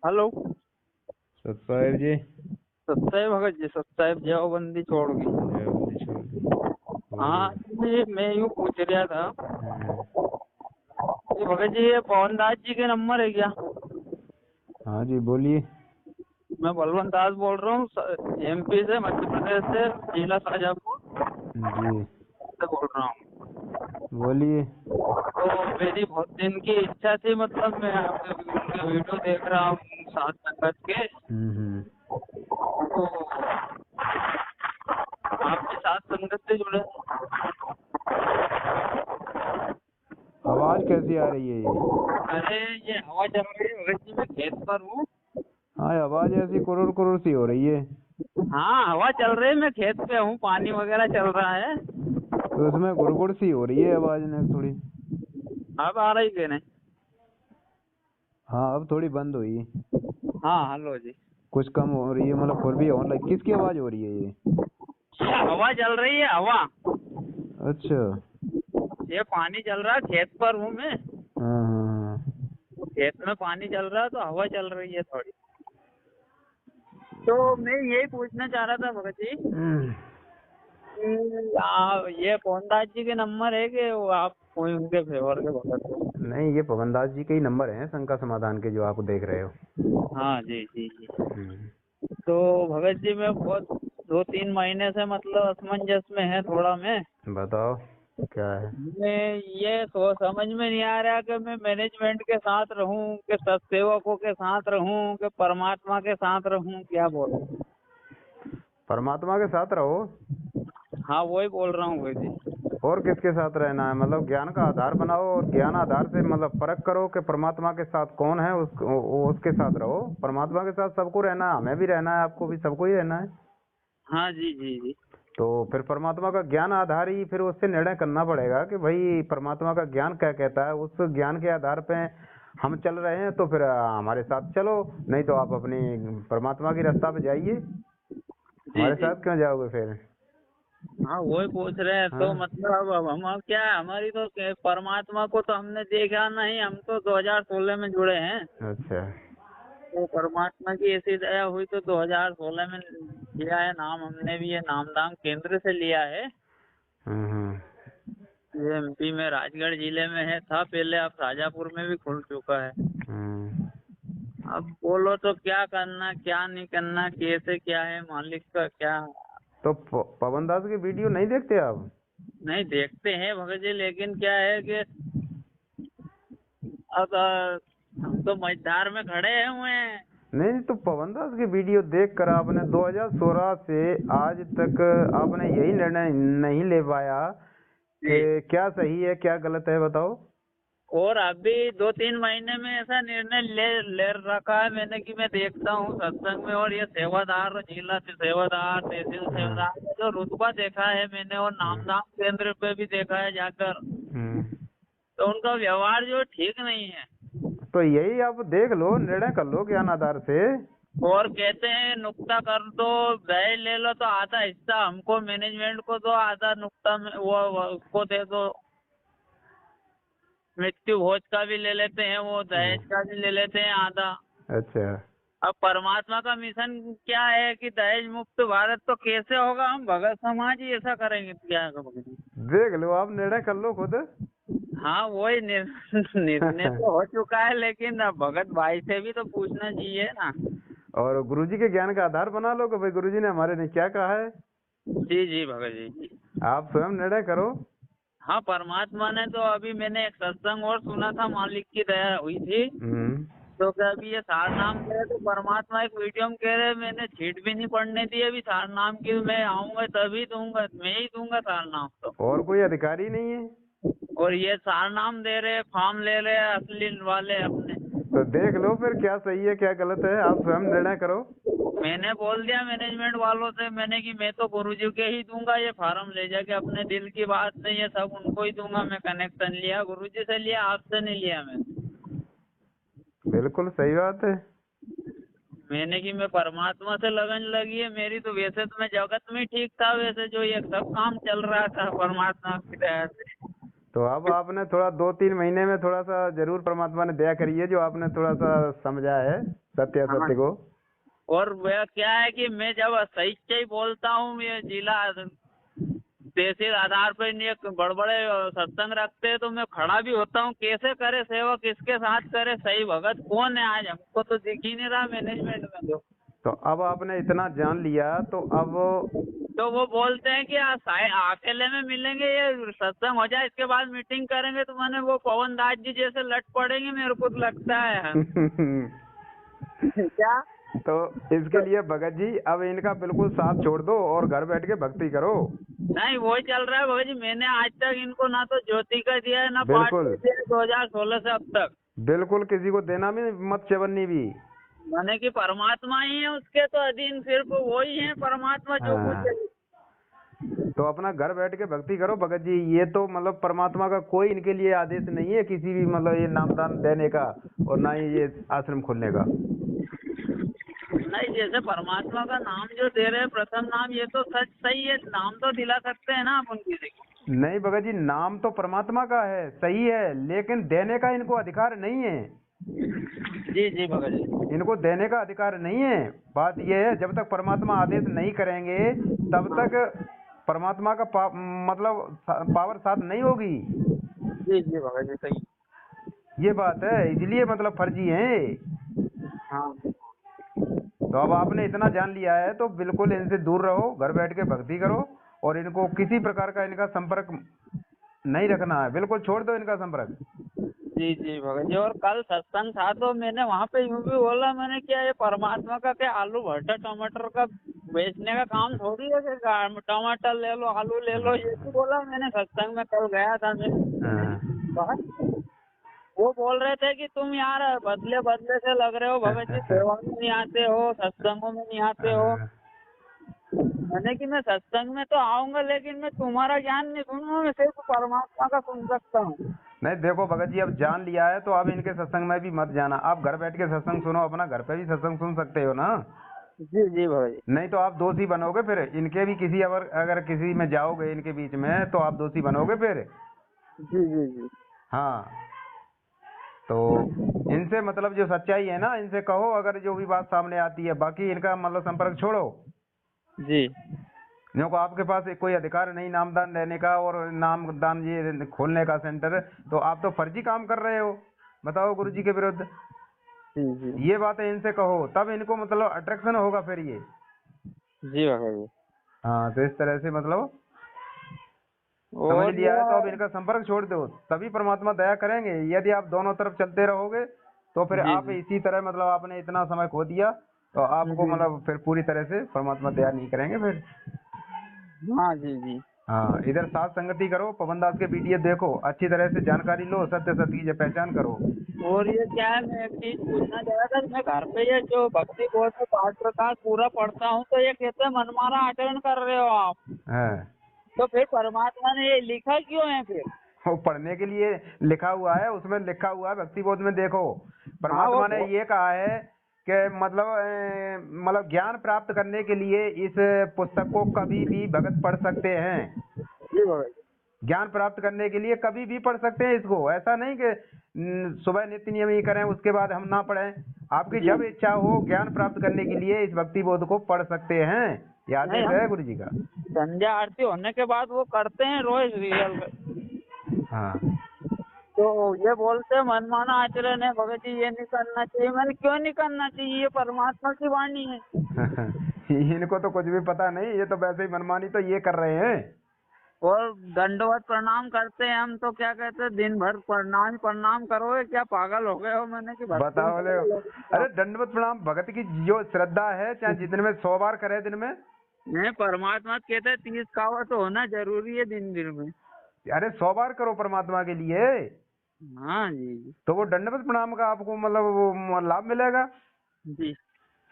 Hello. सतसाहिब जी। सत्साई भगत जी, सत्साई जयबंदी छोड़ गई। जयबंदी छोड़ दी। हाँ बोलिए। जी, मैं यूँ पूछ रहा था हम्म। कि भगत जी ये पवन दास जी के नंबर है क्या? हाँ जी, बोलिए। मैं बलवंत दास बोल रहा हूँ, एमपी से, मध्य प्रदेश से, जिला शाजापुर जी, से बोल रहा हूँ। बोलिए। तो मेरी बहुत दिन की इच्छा थी, मतलब मैं आपके उनके वीडियो देख रहा हूँ सात संगत के। हम्म। तो आपके साथ संगत से जुड़े। आवाज कैसी आ रही है ये? अरे ये हवा चल रही है भगत जी, मैं खेत पर हूँ। हाँ, आवाज ऐसी कुरुर कुरुर सी हो रही है। हाँ हवा चल रही है, मैं खेत पे हूँ, पानी वगैरह चल रहा है। तो उसमें गुड़गुड़ सी हो रही है आवाज ने थोड़ी। अब आ रही कि नहीं? हाँ, अब थोड़ी बंद हुई। हाँ हेलो जी। कुछ कम हो रही है, मतलब फिर भी होने लगी। किसकी आवाज हो रही है ये? ये हवा चल रही है, हवा। अच्छा। ये पानी चल रहा है, खेत पर हूँ मैं। हाँ हाँ खेत में पानी चल रहा है तो हवा चल रही है थोड़ी। तो मैं यही पूछना चाह रहा था भगत जी हाँ। कि ये पवनदास जी के नंबर है कि वो आप कोई उनके फेवर के भगत हो? नहीं, ये पवन दास जी के ही नंबर हैं, शंका समाधान के, जो आप देख रहे हो। हाँ जी जी जी। हम्म। तो भगत जी मैं बहुत 2-3 महीने से मतलब असमंजस में है थोड़ा मैं। बताओ, क्या है? मैं ये तो समझ में नहीं आ रहा कि मैं मैनेजमेंट के साथ रहूं कि सत्सेवकों के साथ रहूं कि परमात्मा के साथ रहूं, क्या बोलूं? परमात्मा के साथ रहो। हाँ वही बोल रहा हूँ भाई जी। और किसके साथ रहना है? मतलब ज्ञान का आधार बनाओ और ज्ञान आधार से मतलब परख करो कि परमात्मा के साथ कौन है, उसके साथ रहो। परमात्मा के साथ सबको रहना है, हमें भी रहना है, आपको भी, सबको ही रहना है। हाँ जी जी जी। तो फिर परमात्मा का ज्ञान आधार ही, फिर उससे निर्णय करना पड़ेगा कि भाई परमात्मा का ज्ञान क्या कहता है। उस ज्ञान के आधार पे हम चल रहे हैं तो फिर हमारे साथ चलो, नहीं तो आप अपनी परमात्मा की रास्ता पे जाइए। जी हमारे जी। साथ क्यों जाओगे फिर? हाँ वही पूछ रहे हैं, तो हाँ। मतलब अब हम क्या है, हमारी तो परमात्मा को तो हमने देखा नहीं, हम तो 2016 में जुड़े हैं। अच्छा। तो परमात्मा की ऐसी दया हुई तो 2016 में लिया है नाम, हमने भी ये नामदान केंद्र से लिया है। हम्म। ये एमपी में राजगढ़ जिले में है, था पहले, अब शाजापुर में भी खुल चुका है। हम्म। अब बोलो तो क्या करना क्या नहीं करना, कैसे क्या है मालिक का क्या। तो पवन दास की वीडियो नहीं देखते आप? नहीं देखते हैं भगत जी, लेकिन क्या है कि अब हम तो मझधार में खड़े हुए हैं। नहीं, तो पवन दास की वीडियो देख कर आपने 2016 से आज तक आपने यही निर्णय नहीं ले पाया कि जी। क्या सही है क्या गलत है, बताओ। और अभी 2-3 महीने में ऐसा निर्णय ले ले रखा है मैंने कि मैं देखता हूँ सत्संग में, और ये सेवादार, जिला से सेवादार, तहसील हम्म। सेवादार, जो रुतबा देखा है मैंने, और हम्म। नामदान केंद्र पे भी देखा है जाकर, हम्म। तो उनका व्यवहार जो ठीक नहीं है। तो यही आप देख लो, निर्णय कर लो ज्ञान आधार से। और कहते हैं नुक्ता कर दो, व्यय ले लो तो आधा हिस्सा हमको मैनेजमेंट को दो, आधा नुक्ता में वो उसको दे दो। मृत्यु भोज का भी ले लेते हैं, वो दहेज का भी ले लेते हैं आधा। अच्छा। अब परमात्मा का मिशन क्या है कि दहेज मुक्त भारत, तो कैसे होगा? हम भगत समाज ही ऐसा करेंगे तो क्या होगा? देख लो, आप निर्णय कर लो खुद। हाँ वही निर्णय तो हो चुका है, लेकिन अब भगत भाई से भी तो पूछना चाहिए ना। और गुरुजी के ज्ञान का आधार बना लो कि भाई गुरुजी ने हमारे ने क्या कहा है। जी जी भगत जी। आप स्वयं निर्णय करो। हाँ परमात्मा ने तो, अभी मैंने एक सत्संग और सुना था, मालिक की दया हुई थी। हम्म। तो क्या अभी ये सार नाम दे रहे, तो परमात्मा एक वीडियो में कह रहे, मैंने छीट भी नहीं पड़ने दी अभी सार नाम की, मैं आऊंगा तभी दूंगा, मैं ही दूंगा सार नाम तो। और कोई अधिकारी नहीं है? और ये सार नाम दे रहे, फॉर्म ले रहे हैं असली वाले अपने। तो देख लो फिर क्या सही है क्या गलत है, आप स्वयं निर्णय करो। मैंने बोल दिया मैनेजमेंट वालों से, मैंने कि मैं तो गुरुजी के ही दूंगा ये फार्म, ले जाके अपने दिल की बात नहीं है, सब उनको ही दूंगा। मैं कनेक्शन लिया गुरुजी से, लिया आपसे नहीं लिया बिल्कुल सही बात है। मैंने कि मैं परमात्मा से लगन लगी है मेरी, तो वैसे तो मैं जगत में ठीक था, वैसे जो ये सब काम चल रहा था परमात्मा की दया से। तो अब आपने थोड़ा 2-3 महीने में थोड़ा सा जरूर परमात्मा ने दया करी है, जो आपने थोड़ा सा समझा है, सत्य हाँ। सत्य को। और वह क्या है कि मैं जब सही से बोलता हूँ, ये जिला तहसील आधार पर ये बड़बड़े सत्संग रखते हैं, तो मैं खड़ा भी होता हूँ, कैसे करे सेवा, किसके साथ करे, सही भगत कौन है आज हमको तो दिख ही नहीं रहा मैनेजमेंट में। तो अब आपने इतना जान लिया तो अब तो वो बोलते हैं कि अकेले में मिलेंगे, ये सत्संग हो जाए इसके बाद मीटिंग करेंगे, तो मैंने वो पवन दास जी जैसे लट पड़ेंगे मेरे को तो लगता है। क्या? तो इसके लिए भगत जी अब इनका बिल्कुल साथ छोड़ दो और घर बैठ के भक्ति करो। नहीं वही चल रहा है भगत जी, मैंने आज तक इनको ना तो ज्योति का दिया है ना पाठ बिल्कुल दिया है 2016 से अब तक। बिल्कुल किसी को देना भी मत, चवन्नी भी। माने कि परमात्मा ही है, उसके तो अधीन सिर्फ वही है परमात्मा जो कुछ हाँ। है। तो अपना घर बैठ के भक्ति करो भगत जी। ये तो मतलब परमात्मा का कोई इनके लिए आदेश नहीं है किसी भी मतलब ये नामदान देने का और ना ही ये आश्रम खोलने का। नहीं, जैसे परमात्मा का नाम जो दे रहे हैं प्रथम नाम, ये तो सच सही है, नाम तो दिला सकते हैं ना अपन किसी को। नहीं भगत जी, नाम तो परमात्मा का है, सही है, लेकिन देने का इनको अधिकार नहीं है। जी जी भगत जी। इनको देने का अधिकार नहीं है। बात यह है जब तक परमात्मा आदेश नहीं करेंगे तब तक परमात्मा का मतलब पावर साथ नहीं होगी। जी जी भगत जी सही। ये बात है, इसलिए मतलब फर्जी है। हाँ। तो अब आपने इतना जान लिया है तो बिल्कुल इनसे दूर रहो, घर बैठ के भक्ति करो और इनको किसी प्रकार का इनका संपर्क नहीं रखना है, बिल्कुल छोड़ दो इनका संपर्क। जी जी भगत जी। और कल सत्संग था तो मैंने वहाँ पे यूँ भी बोला, मैंने क्या ये परमात्मा का क्या आलू भट्टा टमाटर का बेचने का काम थोड़ी है कि टमाटर ले लो आलू ले लो, ये भी बोला मैंने सत्संग में कल गया था मैं। हाँ। वो बोल रहे थे कि तुम यार बदले बदले से लग रहे हो भगत जी, सेवा में नहीं आते हो, सत्संगों में नहीं आते हो। मैंने कि मैं सत्संग में तो आऊंगा लेकिन मैं तुम्हारा ज्ञान नहीं सुनूंगा, मैं सिर्फ परमात्मा का सुन सकता हूँ। नहीं देखो भगत जी, अब जान लिया है तो अब इनके सत्संग में भी मत जाना। आप घर बैठ के सत्संग सुनो, अपना घर पे भी सत्संग सुन सकते हो ना। जी जी भगत जी। नहीं तो आप दोषी बनोगे फिर इनके भी, किसी अगर किसी में जाओगे इनके बीच में तो आप दोषी बनोगे फिर। जी जी जी। हाँ, तो इनसे मतलब जो सच्चाई है ना इनसे कहो अगर जो भी बात सामने आती है, बाकी इनका मतलब संपर्क छोड़ो। जी। क्योंकि आपके पास कोई अधिकार नहीं नामदान देने का और नामदान ये खोलने का सेंटर, तो आप तो फर्जी काम कर रहे हो। बताओ गुरु जी के विरुद्ध। जी जी। ये बातें इनसे कहो तब इनको मतलब अट्रैक्शन होगा फिर ये। जी भगत जी। हाँ, तो इस तरह से मतलब समझ और लिया है तो अब इनका संपर्क छोड़ दो, तभी परमात्मा दया करेंगे। यदि आप दोनों तरफ चलते रहोगे तो फिर जी आप जी। इसी तरह मतलब आपने इतना समय खो दिया तो आपको जी। मतलब फिर पूरी तरह से परमात्मा दया नहीं करेंगे फिर। हाँ जी जी। हाँ, इधर साथ संगति करो, पवन दास के वीडियो देखो, अच्छी तरह से जानकारी लो, सत्य सत्य की पहचान करो। और ये क्या है, मैं एक चीज पूछना चाह रहा था, मैं घर पे ये जो भक्ति बोध में पाठ प्रकाश पूरा पढ़ता हूँ तो ये कहते हैं मनमाना आचरण कर रहे हो आप, हाँ, तो फिर परमात्मा ने ये लिखा क्यों है फिर? वो पढ़ने के लिए लिखा हुआ है, उसमें लिखा हुआ है भक्ति बोध में देखो। हाँ वो परमात्मा ने ये कहा है कि मतलब ज्ञान प्राप्त करने के लिए इस पुस्तक को कभी भी भगत पढ़ सकते हैं। जी भगत ज्ञान प्राप्त करने के लिए कभी भी पढ़ सकते हैं इसको। ऐसा नहीं कि सुबह नित्य नियम ही करें उसके बाद हम ना पढ़ें। आपकी जब इच्छा हो ज्ञान प्राप्त करने के लिए इस भक्ति बोध को पढ़ सकते हैं। ये नहीं, आदेश हम है गुरु जी का। संध्या आरती होने के बाद वो करते हैं रोज रियल में। हाँ। तो ये बोलते हैं मनमाना आचरण है भगत जी, ये नहीं करना चाहिए। मैंने क्यों नहीं करना चाहिए, ये परमात्मा की वाणी है। इनको तो कुछ भी पता नहीं, ये तो वैसे ही मनमानी तो ये कर रहे हैं। और दंडवत प्रणाम करते हैं हम, तो क्या कहते हैं दिन भर प्रणाम प्रणाम करोगे, क्या पागल हो गए हो? मैंने कि भक्ति में बताओ ले। अरे दंडवत प्रणाम भगत की जो श्रद्धा है, चाहे जितने में 100 बार करे दिन में। नहीं, परमात्मा कहते हैं 30 कावा तो होना जरूरी है दिन दिन में। अरे 100 बार करो परमात्मा के लिए, हाँ जी तो वो दंडवत प्रणाम का आपको मतलब वो लाभ मिलेगा। जी।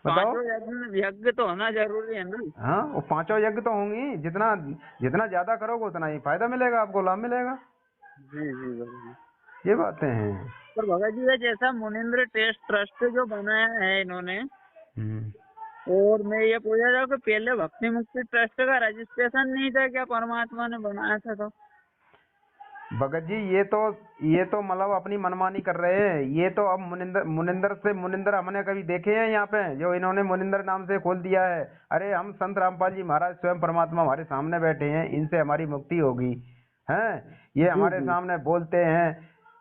बताओ। पांचों यज्ञ तो होना जरूरी है ना। हाँ, वो 5 यज्ञ तो होंगी, जितना जितना ज्यादा करोगे उतना ही फायदा मिलेगा, आपको लाभ मिलेगा। जी जी भगत जी। ये बातें हैं। पर भगत जी ये जैसा मुनिंद्र टेस्ट ट्रस्ट जो बनाया है इन्होंने, और मैं ये पूछ रहा हूँ कि पहले भक्ति मुक्ति ट्रस्ट का रजिस्ट्रेशन नहीं था क्या, परमात्मा ने बनाया था तो? भगत जी ये तो मतलब अपनी मनमानी कर रहे हैं। ये तो अब मुनिंदर हमने कभी देखे हैं यहाँ पे जो इन्होंने मुनिंदर नाम से खोल दिया है? अरे हम संत रामपाल जी महाराज स्वयं परमात्मा हमारे सामने बैठे हैं, इनसे हमारी मुक्ति होगी। हैं, ये जी हमारे जी सामने बोलते हैं,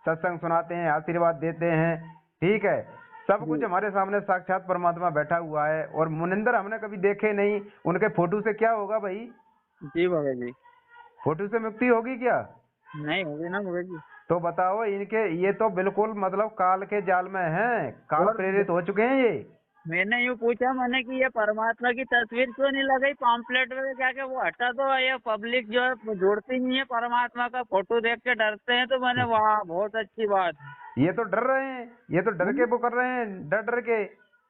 सत्संग सुनाते हैं, आशीर्वाद देते हैं, ठीक है, सब कुछ जी हमारे सामने साक्षात परमात्मा बैठा हुआ है। और मुनिंदर हमने कभी देखे नहीं, उनके फोटो से क्या होगा भाई? जी भगत जी। फोटो से मुक्ति होगी क्या? नहीं होगी ना भगत जी। तो बताओ, इनके ये तो बिल्कुल मतलब काल के जाल में हैं, काल और प्रेरित हो चुके हैं ये। मैंने यूँ पूछा मैंने कि ये परमात्मा की तस्वीर क्यों नहीं लगाई पॉम्पलेट में, क्या क्या वो हटा दो, ये पब्लिक जो है जोड़ती नहीं है, परमात्मा का फोटो देख के डरते हैं। तो मैंने वाह बहुत अच्छी बात। ये तो डर रहे हैं, ये तो डर के वो कर रहे हैं, डर डर के।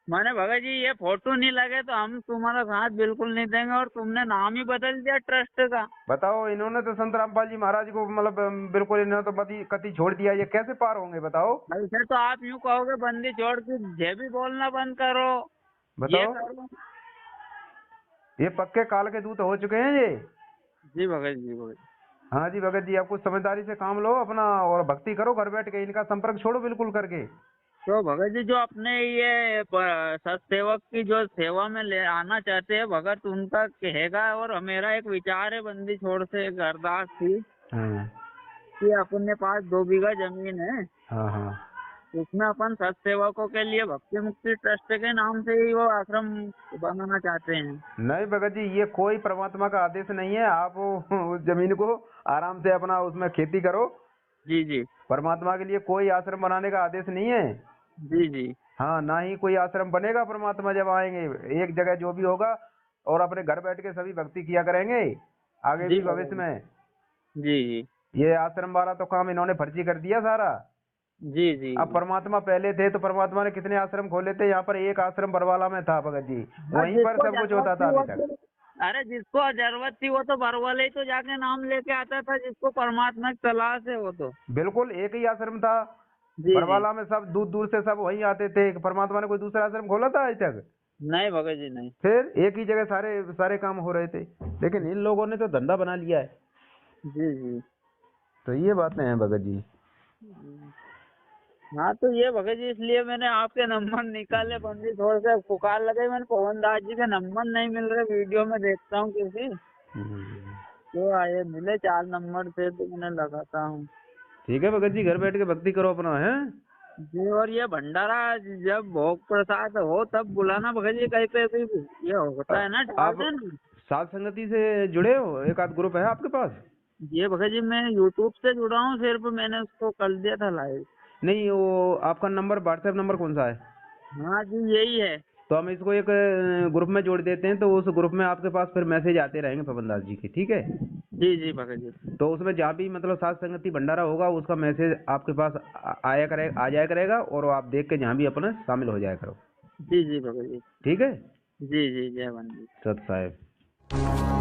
मैंने भगत जी ये फोटो नहीं लगे तो हम तुम्हारा साथ बिल्कुल नहीं देंगे, और तुमने नाम ही बदल दिया ट्रस्ट का। बताओ, इन्होंने तो संत रामपाल जी महाराज को मतलब बिल्कुल इन्होंने तो कति छोड़ दिया, ये कैसे पार होंगे बताओ? ऐसे तो आप यूँ कहोगे बंदी छोड़ के ये भी बोलना बंद करो, ये बताओ, करो। ये पक्के काल के दूत हो चुके हैं ये। जी भगत जी भगत। हाँ जी भगत जी, आप कुछ समझदारी से काम लो अपना और भक्ति करो घर बैठ के, इनका संपर्क छोड़ो बिल्कुल करके। तो भगत जी जो अपने ये सत्सेवक की जो सेवा में ले आना चाहते हैं भगत, उनका कहेगा। और मेरा एक विचार है बंदी छोड़ से एक अरदास थी हाँ कि अपने पास 2 बीघा जमीन है, हाँ हाँ। उसमें अपन सत्सेवकों के लिए भक्ति मुक्ति ट्रस्ट के नाम से ही वो आश्रम बनाना चाहते हैं। नहीं भगत जी, ये कोई परमात्मा का आदेश नहीं है। आप उस जमीन को आराम से अपना उसमें खेती करो। जी जी परमात्मा के लिए कोई आश्रम बनाने का आदेश नहीं है। जी जी हाँ, ना ही कोई आश्रम बनेगा। परमात्मा जब आएंगे एक जगह जो भी होगा, और अपने घर बैठ के सभी भक्ति किया करेंगे आगे जी भी भविष्य में। जी जी ये आश्रम वाला तो काम इन्होंने फर्जी कर दिया सारा। जी जी अब परमात्मा पहले थे तो परमात्मा ने कितने आश्रम खोले थे? यहाँ पर एक आश्रम बरवाला में था भगत जी, वहीं पर जिसको सब कुछ जरूरत होता थी था वो अभी तक। अरे जिसको जरूरत थी वो तो बरवाले ही तो जाके नाम लेके आता था, जिसको परमात्मा की तलाश है वो तो। बिल्कुल एक ही आश्रम था जी जी बरवाला में, सब दूर दूर से सब वहीं आते थे। परमात्मा ने कोई दूसरा आश्रम खोला था आज तक? नहीं भगत जी नहीं। फिर एक ही जगह सारे सारे काम हो रहे थे, लेकिन इन लोगों ने तो धंधा बना लिया है। जी जी तो ये बातें हैं भगत जी। हाँ तो ये भगत जी इसलिए मैंने आपके नंबर निकाले, बंदी थोड़ा सा पुकार लगे, मैंने पवन दास जी के नंबर नहीं मिल रहे, वीडियो में देखता हूँ किसी तो आए मिले 4 नंबर थे तो मैंने लगाता हूँ। ठीक है भगत जी, घर बैठ के भक्ति करो अपना है। जी और ये भंडारा जब भोग प्रसाद हो तब बुलाना भगत जी, कहीं पे भी ये होता है ना डाल आप देना। साध संगति से जुड़े हो? एक आध ग्रुप है आपके पास? ये भगत जी मैं यूट्यूब से जुड़ा हूँ, सिर्फ मैंने उसको कर दिया था लाइव। नहीं, वो आपका नंबर व्हाट्सएप नंबर कौन सा है? हाँ जी यही है। तो हम इसको एक ग्रुप में जोड़ देते हैं, तो उस ग्रुप में आपके पास फिर मैसेज आते रहेंगे पवन दास जी के, ठीक है? जी जी भगत जी। तो उसमें जहाँ भी मतलब साध संगति भंडारा होगा उसका मैसेज आपके पास आ जाया करेगा, और आप देख के जहाँ भी अपना शामिल हो जाया करो। जी जी भगत जी। ठीक है? जी जी जय बंदी। सत साहेब।